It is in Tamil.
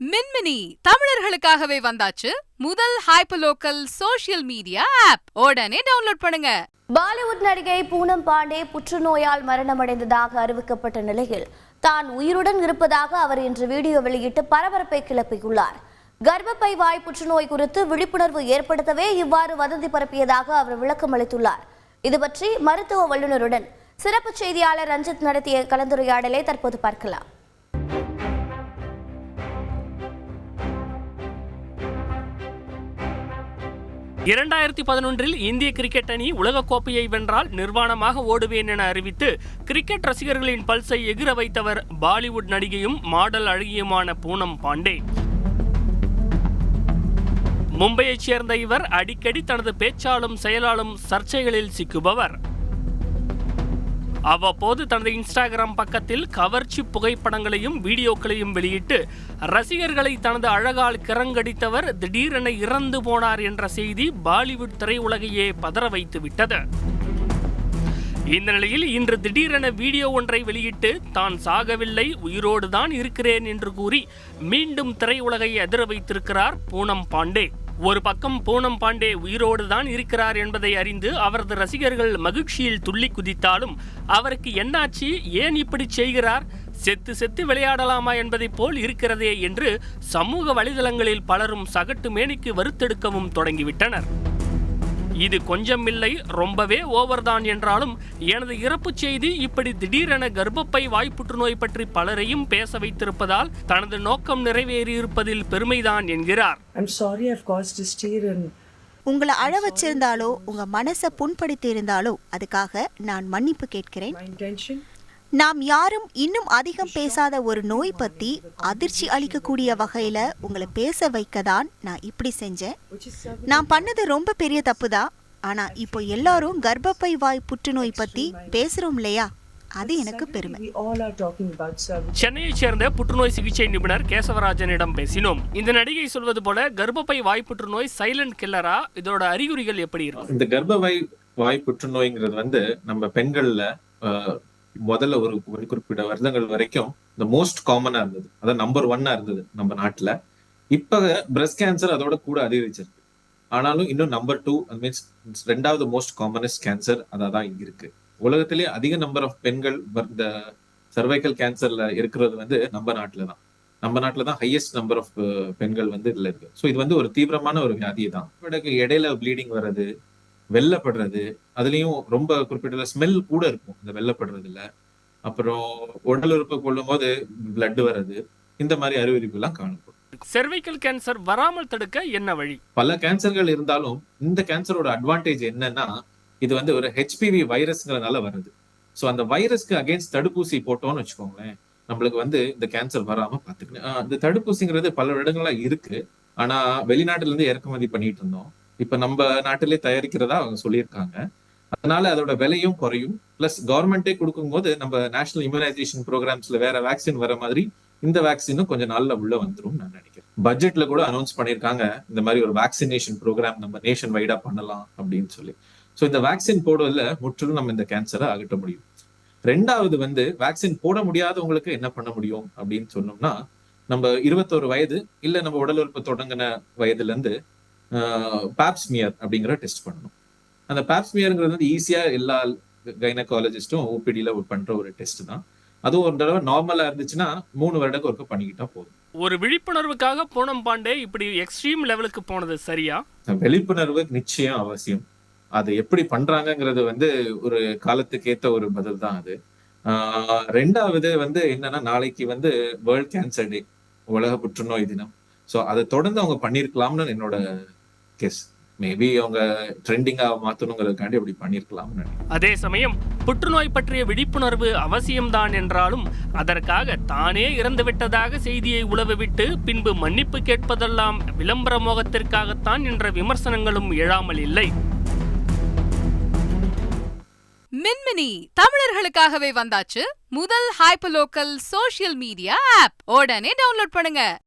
மின்மினி தமிழர்களுக்காகவே வந்தாச்சு முதல் ஹைப்பர்லோக்கல் சோஷியல் மீடியா ஆப். உடனே டவுன்லோட் பண்ணுங்க. பாலிவுட் நடிகை பூனம் பாண்டே புற்றுநோயால் மரணமடைந்ததாக அறிவிக்கப்பட்ட நிலையில் தான் உயிருடன் இருப்பதாக அவர் இன்று வீடியோ வெளியிட்டு பரபரப்பை கிளப்பியுள்ளார். கர்ப்பப்பை வாய் புற்றுநோய் குறித்து விழிப்புணர்வு ஏற்படுத்தவே இவ்வாறு வதந்தி பரப்பியதாக அவர் விளக்கம் அளித்துள்ளார். இதுபற்றி மருத்துவ வல்லுநருடன் சிறப்பு செய்தியாளர் ரஞ்சித் நடத்திய கலந்துரையாடலை தற்போது பார்க்கலாம். 2011 இந்திய கிரிக்கெட் அணி உலகக்கோப்பையை வென்றால் நிர்வாணமாக ஓடுவேன் என அறிவித்து கிரிக்கெட் ரசிகர்களின் பல்ஸை எகிர வைத்தவர் பாலிவுட் நடிகையும் மாடல் அழகியுமான பூனம் பாண்டே. மும்பையைச் சேர்ந்த இவர் அடிக்கடி தனது பேச்சாலும் செயலாலும் சர்ச்சைகளில் சிக்குபவர். அவ்வப்போது தனது இன்ஸ்டாகிராம் பக்கத்தில் கவர்ச்சி புகைப்படங்களையும் வீடியோக்களையும் வெளியிட்டு ரசிகர்களை தனது அழகால் கிறங்கடித்தவர் திடீரென இறந்து போனார் என்ற செய்தி பாலிவுட் திரையுலகையே பதற வைத்து விட்டது. இந்த நிலையில் இன்று திடீரென வீடியோ ஒன்றை வெளியிட்டு தான் சாகவில்லை, உயிரோடு தான் இருக்கிறேன் என்று கூறி மீண்டும் திரையுலகை அதிர வைத்திருக்கிறார் பூனம் பாண்டே. ஒரு பக்கம் பூனம் பாண்டே உயிரோடு தான் இருக்கிறார் என்பதை அறிந்து அவரது ரசிகர்கள் மகிழ்ச்சியில் துள்ளி குதித்தாலும் அவருக்கு என்னாச்சு, ஏன் இப்படி செய்கிறார், செத்து விளையாடலாமா என்பதை போல் இருக்கிறதே என்று சமூக வலைதளங்களில் பலரும் சகட்டு மேனிக்கு வறுத்தெடுக்கவும் தொடங்கிவிட்டனர். இது கொஞ்சம் இல்லை, ரொம்பவே ஓவர்தான் என்றாலும் எனது இறப்பு செய்தி இப்படி திடீரென கர்ப்பப்பை வாய் புற்றுநோய் பற்றி பலரையும் பேச வைத்திருப்பதால் தனது நோக்கம் நிறைவேறியிருப்பதில் பெருமைதான் என்கிறார். உங்களை அழ வச்சிருந்தாலோ உங்க மனசை புண்படுத்தி இருந்தாலோ அதுக்காக நான் மன்னிப்பு கேட்கிறேன். நாம் யாரும் இன்னும் அதிகம் பேசாத ஒரு நோய் பத்தி அதிர்ச்சி அளிக்கக்கூடிய வகையில உங்களை பேச வைக்கதான் நான் இப்படி செஞ்சேன். நான் பண்ணது ரொம்ப பெரிய தப்புதான். ஆனா இப்போ எல்லாரும் கர்ப்பப்பை வாய் புற்றுநோய் பத்தி பேசுறோம் இல்லையா, அது எனக்கு பெருமை. சென்னையை சேர்ந்த புற்றுநோய் சிகிச்சை நிபுணர் கேசவராஜனிடம் பேசினோம். இந்த நடிகை சொல்வது போல கர்ப்பப்பை வாய் புற்றுநோய் சைலண்ட் கில்லரா, இதோட அறிகுறிகள் எப்படி இருக்கும்? இந்த கர்ப்பப்பை வாய் புற்றுநோய்ங்கிறது நம்ம பெண்கள்ல முதல்ல ஒரு குறிப்பிட்ட வருடங்கள் வரைக்கும் இந்த மோஸ்ட் காமனா இருந்தது, அதாவது நம்பர் 1 இருந்தது நம்ம நாட்டுல. இப்ப பிரஸ்ட் கேன்சர் அதோட கூட அதிகரிச்சிருக்கு. ஆனாலும் இன்னும் நம்பர் 2 மீன்ஸ் ரெண்டாவது மோஸ்ட் காமனஸ்ட் கேன்சர் அதான் இங்க இருக்கு. உலகத்திலேயே அதிக நம்பர் ஆஃப் பெண்கள் இந்த சர்வைக்கல் கேன்சர்ல இருக்கிறது நம்ம நாட்டுல தான் ஹையஸ்ட் நம்பர் ஆஃப் பெண்கள் இதுல இருக்கு. ஸோ இது ஒரு தீவிரமான ஒரு வியாதி தான். இடையில ப்ளீடிங் வர்றது, வெள்ளப்படுறது, அதுலயும் ரொம்ப குறிப்பிட்ட ஸ்மெல் கூட இருக்கும் இந்த வெள்ளப்படுறதுல. அப்புறம் உடல் உறுப்பு கொள்ளும் போது பிளட் வர்றது, இந்த மாதிரி அறிகுறிகள் எல்லாம் காணப்படும். சர்வைக்கல் கேன்சர் வராமல் தடுக்க என்ன வழி? பல கேன்சர்கள் இருந்தாலும் இந்த கேன்சரோட அட்வான்டேஜ் என்னன்னா இது ஒரு ஹெச்பிவி வைரஸ்ங்கிறதுனால வருது. ஸோ அந்த வைரஸ்க்கு அகேன்ஸ்ட் தடுப்பூசி போட்டோம்னு வச்சுக்கோங்களேன், நம்மளுக்கு இந்த கேன்சர் வராம பாத்துக்கணும். அந்த தடுப்பூசிங்கிறது பல இடங்களா இருக்கு. ஆனா வெளிநாட்டுல இருந்து இறக்குமதி பண்ணிட்டு இருந்தோம். இப்ப நம்ம நாட்டிலே தயாரிக்கிறதா அவங்க சொல்லியிருக்காங்க. அதனால அதோட விலையும் குறையும். பிளஸ் கவர்மெண்டே கொடுக்கும் போது நம்ம நேஷனல் இம்யூனைசேஷன் ப்ரோக்ராம்ஸ்ல வேற வேக்சின் வர மாதிரி இந்த வேக்சினும் கொஞ்சம் நாள்ல உள்ள வந்துடும் நான் நினைக்கிறேன். பட்ஜெட்ல கூட அனௌன்ஸ் பண்ணிருக்காங்க இந்த மாதிரி ஒரு வேக்சினேஷன் ப்ரோக்ராம் நம்ம நேஷன் வைடா பண்ணலாம் அப்படின்னு சொல்லி. ஸோ இந்த வேக்சின் போடுவதில் முற்றிலும் நம்ம இந்த கேன்சரை அகற்ற முடியும். ரெண்டாவது வேக்சின் போட முடியாதவங்களுக்கு என்ன பண்ண முடியும் அப்படின்னு சொன்னோம்னா, நம்ம 21 வயது இல்ல நம்ம உடல் உறுப்பு தொடங்கின வயதுல இருந்து பாப்ஸ்மியர் அப்படிங்கிற டெஸ்ட் பண்ணணும். அந்த பாப்ஸ்மியர்ங்கிறது ஈஸியா எல்லா கைனகாலஜிஸ்டும் ஓபிடியில பண்ற ஒரு டெஸ்ட் தான். அதுவும் ஒரு தடவை நார்மலா இருந்துச்சுன்னா 3 வருடத்துக்கு ஒருக்க பண்ணிக்கிட்டா போதும். ஒரு விழிப்புணர்வுக்காக பூனம் பாண்டே இப்படி எக்ஸ்ட்ரீம் லெவலுக்கு போனது சரியா? விழிப்புணர்வு நிச்சயம் அவசியம். அது எப்படி பண்றாங்கிறது ஒரு காலத்துக்கு ஏத்த ஒரு பதில் தான் அது. ரெண்டாவது என்னன்னா, நாளைக்கு வேர்ல்ட் கேன்சர் டே, உலக புற்றுநோய் தினம். ஸோ அதை தொடர்ந்து அவங்க பண்ணிருக்கலாம்னு என்னோட கெஸ். மேபி அவங்க ட்ரெண்டிங்கா மாத்தணுங்கிறதுக்காண்டி அப்படி பண்ணிருக்கலாம்னு நினைக்கிறேன். அதே சமயம் புற்றுநோய் பற்றிய விழிப்புணர்வு அவசியம்தான் என்றாலும் அதற்காக தானே இறந்து விட்டதாக செய்தியை உலவ விட்டு பின்பு மன்னிப்பு கேட்பதெல்லாம் விளம்பர மோகத்திற்காகத்தான் என்ற விமர்சனங்களும் எழாமல் இல்லை. மின்மினி தமிழர்களுக்காகவே வந்தாச்சு முதல் ஹைப்பர்லோக்கல் சோஷியல் மீடியா ஆப். உடனே டவுன்லோட் பண்ணுங்க.